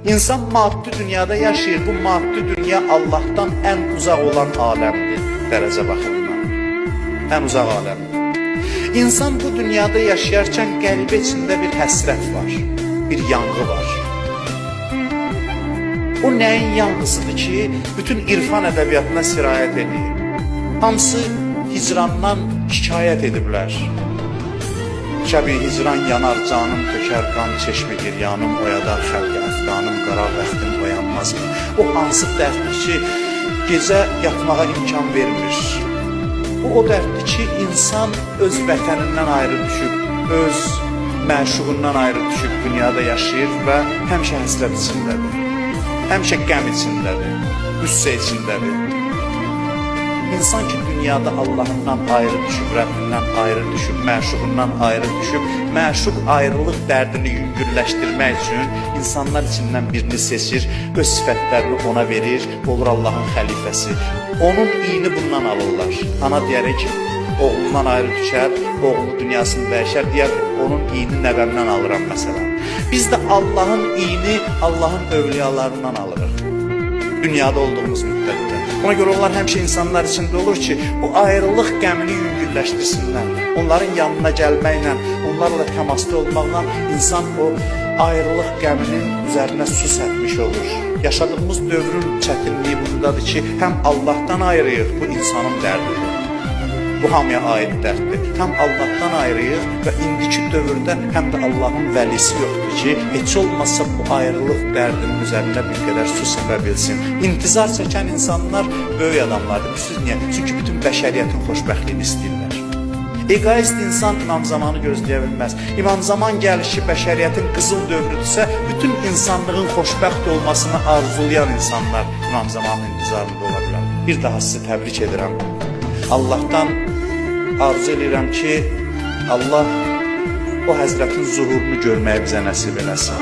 İnsan maddi dünyada yaşayır. Bu maddi dünya Allah'tan en uzak olan alemdir. Derece bakımından. En uzak alemdir. İnsan bu dünyada yaşayarken qəlbi içində bir həsrət var. Bir yanğı var. O nəyin yanğısıdır ki, bütün irfan ədəbiyyatına sirayət edir. Hamısı hicrandan şikayət ediblər. Şəbi hicran yanar canım, tökər qan çeşmi giryanım, oyadar xəlqə əfqanım, qarar bəxtim oyanmaz mı? O hansı dərddir ki, gecə yatmağa imkan vermir. O dərddir ki, insan öz vətənindən ayrı düşüb, öz məşuqundan ayrı düşüb dünyada yaşayır və həmişə həsrət içindədir. Həmişə qəm içindədir, qüssə içindədir. İnsan ki, dünyada Allahından ayrı düşüb, Rəbbindən ayrı düşüb, məşuqundan ayrı düşüb, məşuq ayrılıq dərdini yüngülləşdirmək üçün insanlar içindən birini seçir, öz sifətlərini ona verir, olur Allahın xəlifəsi. Onun iyini bundan alırlar. Ana deyərək ki, oğlundan ayrı düşər, oğlu dünyasını dəyişər, deyər onun iyini nəvəmdən alıram məsələn. Biz də Allahın iyini Allahın övliyalarından alırıq. Dünyada olduğumuz müddətdə. Ona görə onlar həmişə insanlar içində olur ki, bu ayrılıq qəmini yüngülləşdirsinlər. Onların yanına gəlməklə, onlarla təmasda olmaqla insan o ayrılıq qəminin üzərinə su sətmiş olur. Yaşadığımız dövrün çətinliyi bundadır ki, həm Allahdan ayrıyıq, bu insanın dərdidir. Bu hamıya aid dərddir. Həm Allahdan ayrıyıq və indiki dövrdə həm də Allahın vəlisi yoxdur ki, heç olmazsa bu ayrılıq dərdinin üzərində bir qədər su səpə bilsin. İntizar çəkən insanlar böyük adamlardır. Siz niyə? Çünki bütün bəşəriyyətin xoşbəxtliyini istəyirlər. Egoist insan İmam Zamanı gözləyə bilməz. İmam Zaman gəlişi bəşəriyyətin qızıl dövrüdürsə, bütün insanlığın xoşbəxt olmasını arzulayan insanlar İmam Zamanın intizarında ola bilər. Bir daha sizi təbrik edirəm. Allah'tan arzu edirəm ki, Allah o Həzrətin zuhurunu görməyə bizə nəsib eləsin.